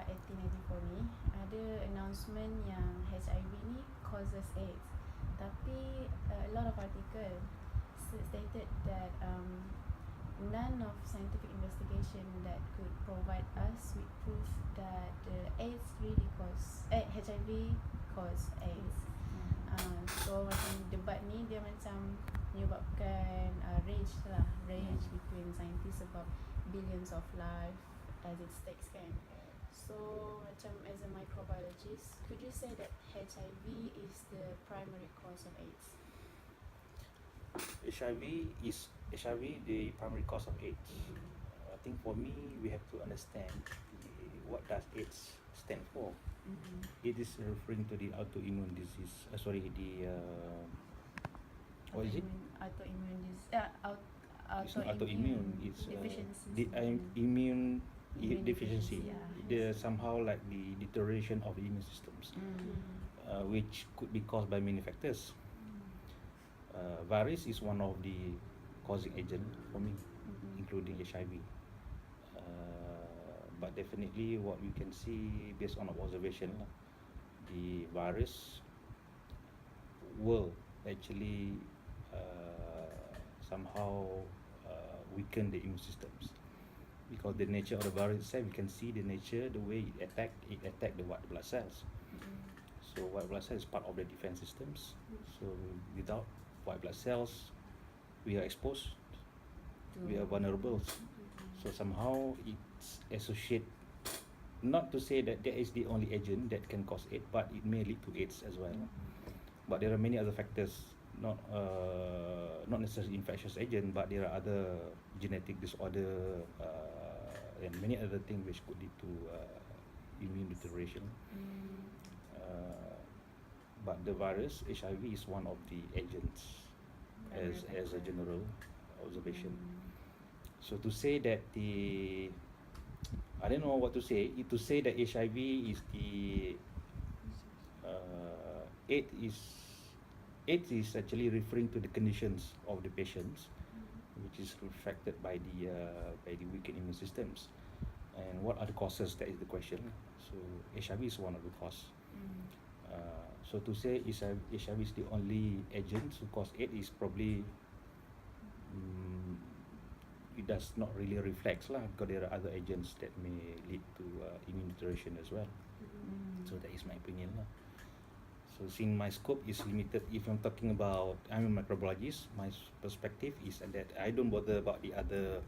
1894 ni ada announcement yang HIV ni causes AIDS. Tapi a lot of article stated that none of scientific investigation that could provide us with proof that AIDS really cause HIV cause AIDS. So macam debat ni dia macam menyebabkan rage between scientists about billions of life as it stakes kan. So macam as a microbiologist, could you say that HIV is the primary cause of AIDS? HIV the primary cause of AIDS. I think for me we have to understand what does AIDS stand for. It is referring to the autoimmune disease. What is it? Autoimmune disease. It's not autoimmune. It's deficiency. immune deficiency. Yeah. There's somehow like the deterioration of the immune systems, which could be caused by many factors. Virus is one of the causing agent for me, including HIV. But definitely what we can see based on our observation, the virus will actually somehow weaken the immune systems, because the nature of the virus itself, you can see the nature, the way it attack the white blood cells. So white blood cells is part of the defense systems. So without white blood cells, we are exposed, we are vulnerable. So somehow it's associated, not to say that that is the only agent that can cause AIDS, but it may lead to AIDS as well. But there are many other factors, not necessarily infectious agent, but there are other genetic disorder and many other things which could lead to immune deterioration. But the virus HIV is one of the agents as a general observation. So to say that I don't know what to say. To say that HIV is the AIDS is actually referring to the conditions of the patients, which is reflected by the weakened immune systems. And what are the causes? That is the question. So HIV is one of the causes. So to say HIV is the only agent to cause AIDS is probably it does not really reflect because there are other agents that may lead to immune deterioration as well. So that is my opinion So since my scope is limited, if I'm talking about, I'm a microbiologist, my perspective is that I don't bother about the other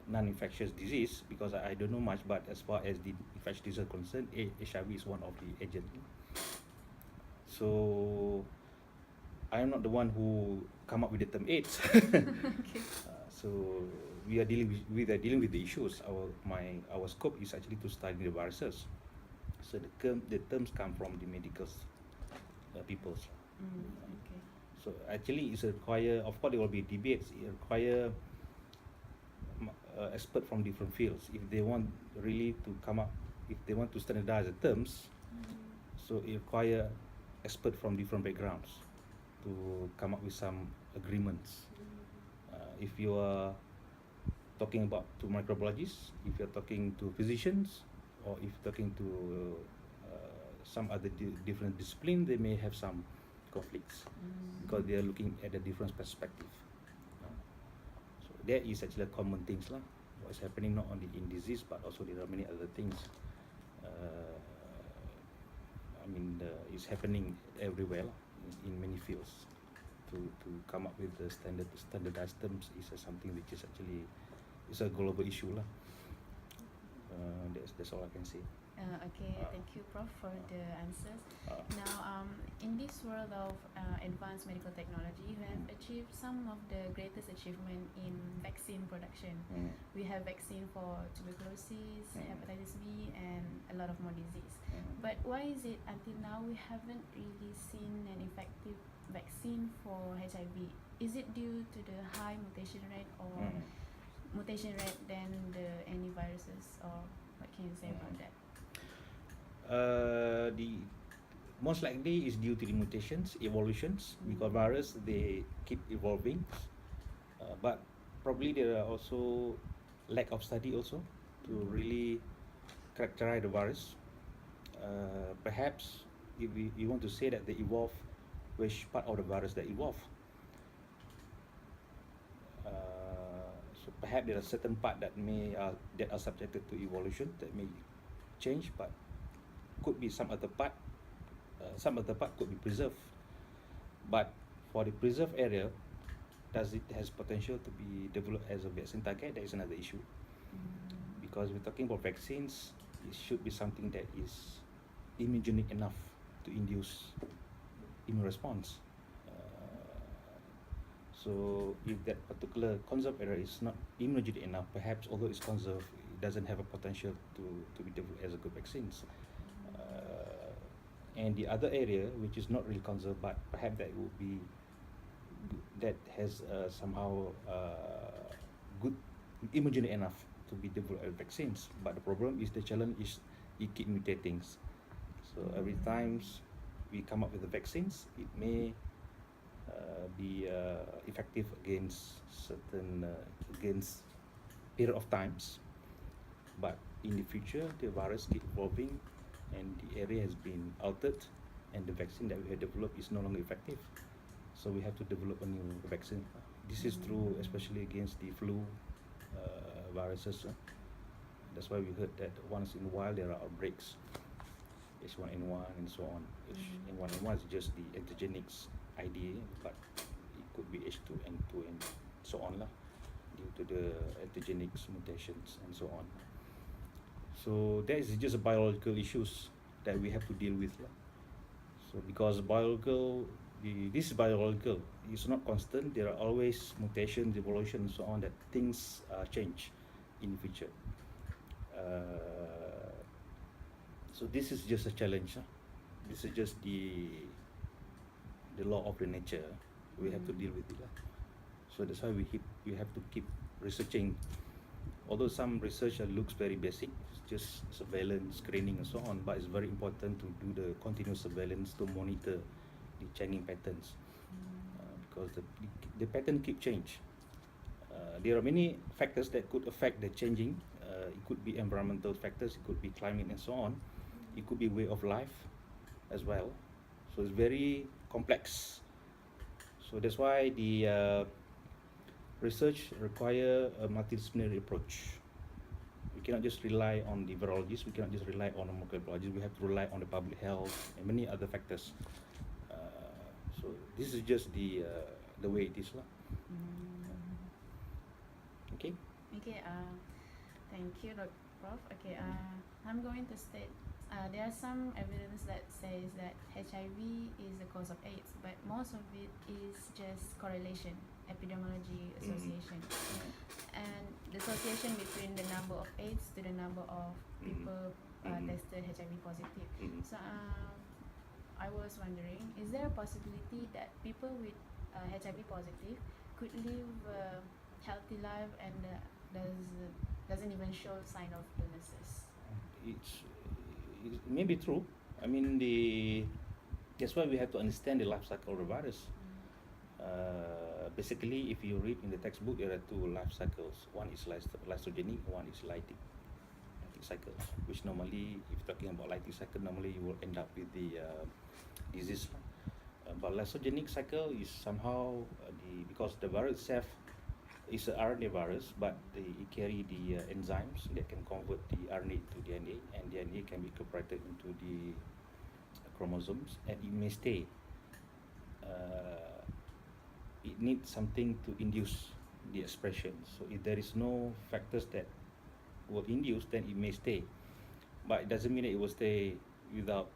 non-infectious disease because I don't know much, but as far as the infectious disease is concerned, HIV is one of the agents. So I'm not the one who come up with the term AIDS. So we are dealing with the issues. Our scope is actually to study the viruses. So the terms come from the medical peoples. So actually it's require, of course there will be debates. It require experts from different fields if they want really to come up, if they want to standardize the terms. So it require experts from different backgrounds to come up with some agreements. If you are talking about to microbiologists, if you're talking to physicians, or if you're talking to some other different discipline, they may have some conflicts because they are looking at a different perspective. So that is actually common things what's happening not only in disease but also there are many other things. It's happening everywhere in many fields. To come up with the standardized terms is something which is actually a global issue That's all I can say. Okay, thank you, Prof, for the answers. Now, in this world of advanced medical technology, you have achieved some of the greatest achievement in vaccine production. We have vaccine for tuberculosis, hepatitis B, and a lot of more disease. But why is it until now we haven't really seen an effective vaccine for HIV? Is it due to the high mutation rate or mutation rate than the any viruses, or what can you say about that? The most likely is due to the mutations, evolutions, because virus they keep evolving, but probably there are also lack of study also to really characterize the virus. Perhaps if you want to say that they evolve, which part of the virus that evolve? So perhaps there are certain part that that are subjected to evolution that may change, but could be some other part could be preserved. But for the preserved area, does it has potential to be developed as a vaccine target? That is another issue. Because we're talking about vaccines, it should be something that is immunogenic enough to induce immune response. So if that particular conserved area is not immunogenic enough, perhaps although it's conserved, it doesn't have a potential to be developed as a good vaccines. And the other area which is not really conserved, but perhaps that would be that has somehow good immunogenic enough to be developed as vaccines. But the problem is, the challenge is it keep mutating. So every time we come up with the vaccines, it may be effective against certain against period of times, but in the future the virus keep evolving and the area has been altered and the vaccine that we have developed is no longer effective, so we have to develop a new vaccine. This is true especially against the flu viruses. That's why we heard that once in a while there are outbreaks, H1N1 and so on. H1N1 is just the antigenics idea, but it could be H2N2 and so on lah, due to the antigenics mutations and so on. So that is just biological issues that we have to deal with lah. So because this is biological, it's not constant. There are always mutations, evolution, and so on, that things change in the future. So this is just a challenge. This is just the law of the nature. We have to deal with it. So that's why we have to keep researching. Although some research looks very basic, it's just surveillance, screening, and so on, but it's very important to do the continuous surveillance to monitor the changing patterns, because the pattern keep change. There are many factors that could affect the changing. It could be environmental factors, it could be climate and so on. It could be way of life as well. So it's very complex. So that's why the research require a multidisciplinary approach. We cannot just rely on the virologists, we cannot just rely on the microbiologists, we have to rely on the public health and many other factors. So this is just the way it is lah. Okay. Okay. Thank you, Prof. Okay. I'm going to state. There are some evidence that says that HIV is the cause of AIDS, but most of it is just correlation, epidemiology association, and the association between the number of AIDS to the number of people tested HIV positive. So I was wondering, is there a possibility that people with HIV positive could live a healthy life and doesn't even show sign of illnesses? It may be true. I mean, that's why we have to understand the life cycle of the virus. Basically, if you read in the textbook, there are two life cycles. One is lysogenic, one is lytic cycles, which normally, if you're talking about lytic cycle, normally you will end up with the disease. But lysogenic cycle is somehow, because the virus itself is an RNA virus, but it carry the enzymes that can convert the RNA to DNA, and DNA can be incorporated into the chromosomes, and it may stay. It needs something to induce the expression. So if there is no factors that will induce, then it may stay. But it doesn't mean that it will stay without.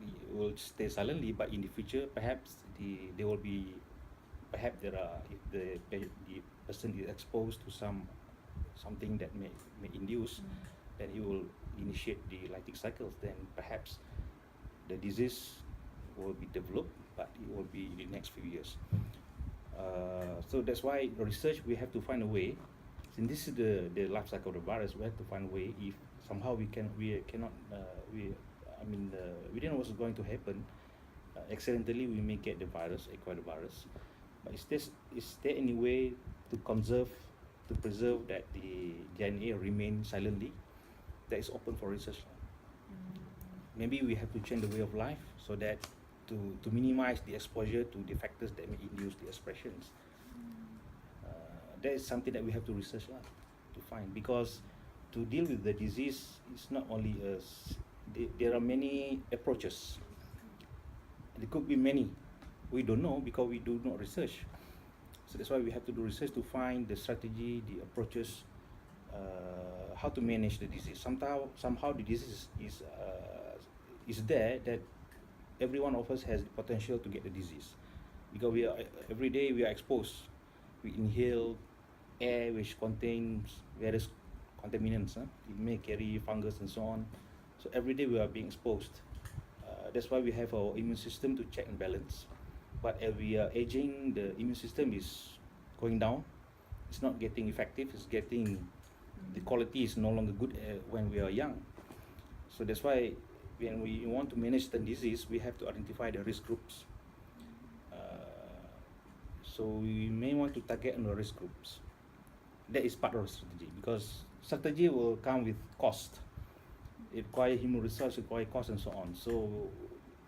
It will stay silently. But in the future, perhaps there will be. Perhaps there are, if the person is exposed to something that may induce, then it will initiate the lytic cycles. Then perhaps the disease will be developed, but it will be in the next few years. So that's why research, we have to find a way. Since this is the life cycle of the virus, we have to find a way. If somehow we don't know what's going to happen. Accidentally, we may get the virus, acquire the virus. But is there any way to preserve that the DNA remain silently, that is open for research. Maybe we have to change the way of life so that to minimize the exposure to the factors that may induce the expressions. That is something that we have to research to find, because to deal with the disease is not only there are many approaches. There could be many. We don't know because we do not research. So that's why we have to do research to find the strategy, the approaches, how to manage the disease. Somehow the disease is there that every one of us has the potential to get the disease, because we are every day we are exposed. We inhale air which contains various contaminants. It may carry fungus and so on. So every day we are being exposed. That's why we have our immune system to check and balance. But as we are aging, the immune system is going down. It's not getting effective. It's getting, the quality is no longer good when we are young. So that's why when we want to manage the disease, we have to identify the risk groups. So we may want to target on the risk groups. That is part of the strategy, because strategy will come with cost. It requires human resource, requires cost and so on. So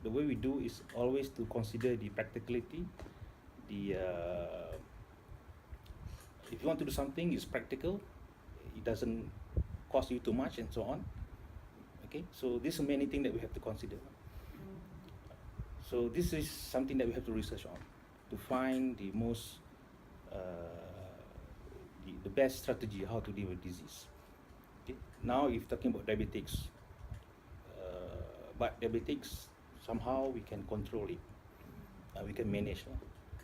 the way we do is always to consider the practicality. If you want to do something, it's practical. It doesn't cost you too much and so on. Okay, so these are many things that we have to consider. So this is something that we have to research on to find the most the best strategy how to deal with disease. Okay. Now, if talking about diabetics, but diabetics somehow we can control it. We can manage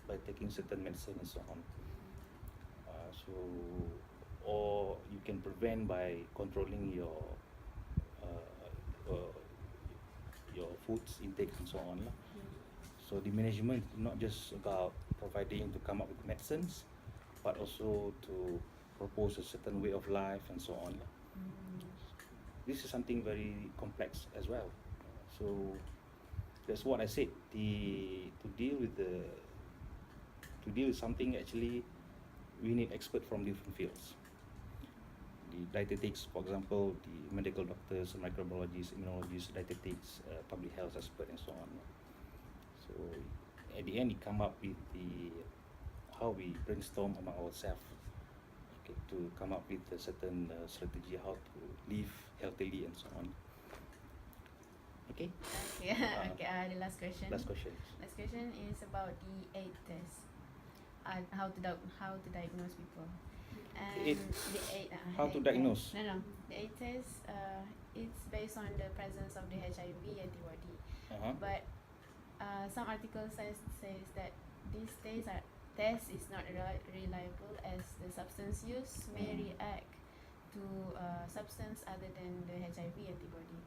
by taking certain medicine and so on. Or you can prevent by controlling your foods intake and so on. So the management is not just about providing to come up with medicines, but also to propose a certain way of life and so on. This is something very complex as well. So that's what I said. To deal with something, actually, we need experts from different fields. The dietetics, for example, the medical doctors, microbiologists, immunologists, dietetics, public health experts, and so on. So at the end, we come up with how we brainstorm among ourselves, okay, to come up with a certain strategy how to live healthily and so on. Okay. Yeah. Okay. The last question. Last question. Last question is about the AIDS test. How to diagnose people. And the AIDS. How to diagnose? No. The AIDS test. It's based on the presence of the HIV antibody. But some articles says that this test is not reliable, as the substance used may react to substance other than the HIV antibody.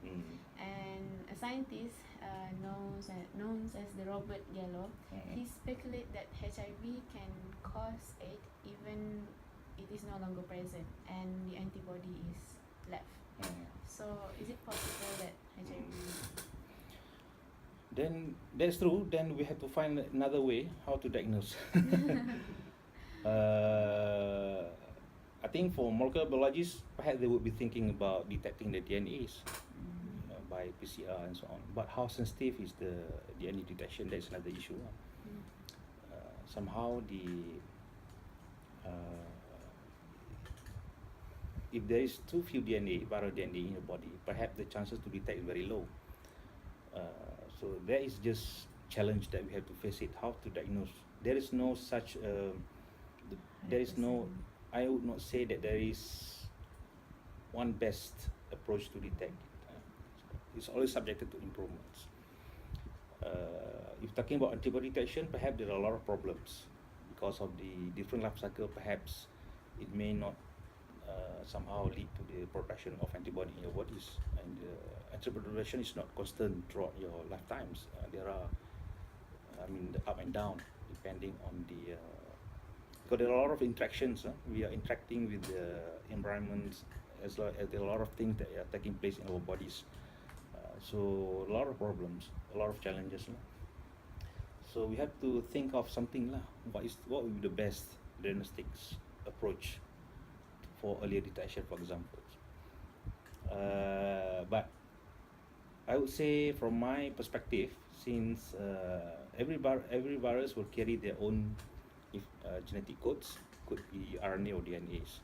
And a scientist known as the Robert Gallo, he speculates that HIV can cause AIDS even it is no longer present and the antibody is left. So is it possible that HIV? Then that's true. Then we have to find another way how to diagnose. I think for molecular biologists, perhaps they would be thinking about detecting the DNAs by PCR and so on. But how sensitive is the DNA detection? That's another issue. Somehow if there is too few DNA, viral DNA in your body, perhaps the chances to detect is very low. So there is just challenge that we have to face it. How to diagnose? There is no such. There is no. I would not say that there is one best approach to detect it. It's always subjected to improvements. If talking about antibody detection, perhaps there are a lot of problems because of the different life cycle. Perhaps it may not somehow lead to the production of antibody in your bodies, and antibody production is not constant throughout your lifetimes. There are, the up and down depending on the. Because there are a lot of interactions. We are interacting with the environment, as well as there are a lot of things that are taking place in our bodies. So a lot of problems, a lot of challenges. So we have to think of something. What would be the best diagnostics approach for earlier detection, for example? But I would say, from my perspective, since every virus will carry their own genetic codes, could be RNA or DNAs.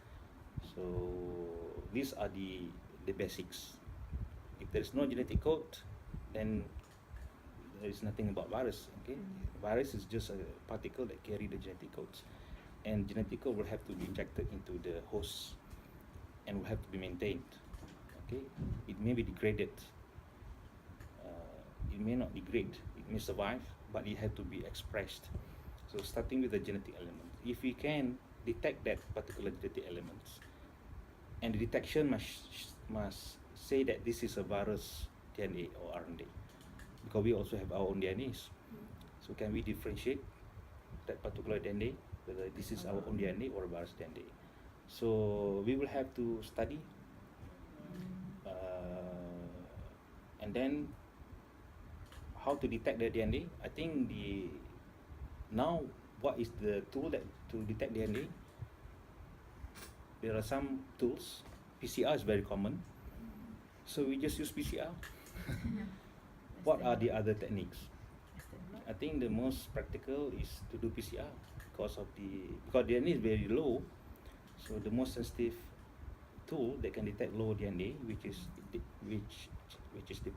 So these are the basics. If there is no genetic code, then there is nothing about virus. Okay, virus is just a particle that carry the genetic codes, and genetic code will have to be injected into the host and will have to be maintained. Okay, it may be degraded. It may not degrade. It may survive, but it had to be expressed. So starting with the genetic element, if we can detect that particular genetic elements, and the detection must say that this is a virus DNA or RNA, because we also have our own DNAs. So can we differentiate that particular DNA, whether this is our own DNA or a virus DNA? So we will have to study, and then how to detect the DNA. I think now what is the tool that to detect DNA? There are some tools. PCR is very common, so we just use PCR. What are the other techniques? I think the most practical is to do PCR because DNA is very low. So the most sensitive tool that can detect low DNA, which is the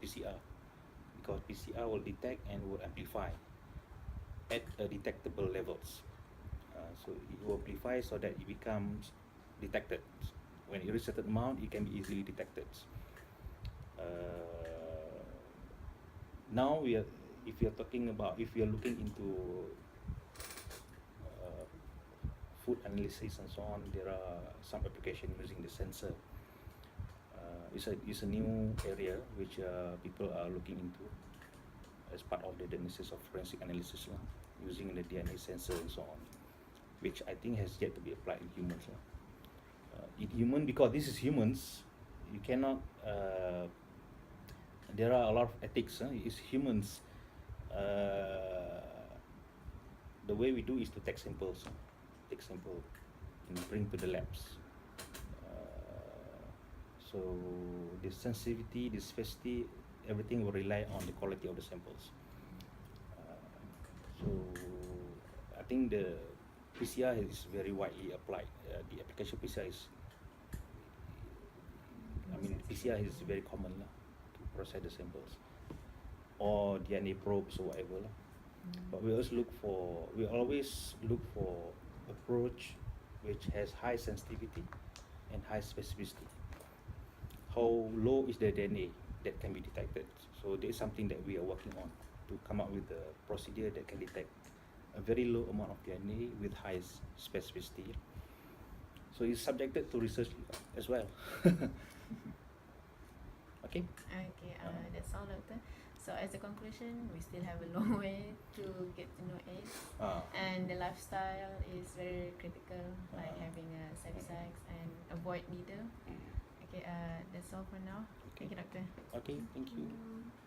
PCR, because PCR will detect and will amplify at detectable levels. So it will amplify so that it becomes detected. When it reaches a certain amount, it can be easily detected. Now if you're looking into food analysis and so on, there are some applications using the sensor. It's a new area which people are looking into as part of the diagnosis of forensic analysis, using the DNA sensor and so on, which I think has yet to be applied in humans. In human, because this is humans, you cannot. There are a lot of ethics. It's humans. The way we do is to take samples, and bring to the labs. So the sensitivity, the specificity, everything will rely on the quality of the samples. So I think the PCR is very widely applied. The application PCR PCR is very common to process the samples, or DNA probes or whatever. But we always look for approach which has high sensitivity and high specificity. How low is the DNA that can be detected? So there is something that we are working on to come up with a procedure that can detect a very low amount of DNA with high specificity. So it's subjected to research as well. Okay. Okay, that's all, Doctor. So as a conclusion, we still have a long way to get to know AIDS, and the lifestyle is very critical, like having a safe sex and avoid needle. Okay, that's all for now. Okay. Thank you, Doctor. Okay, thank you.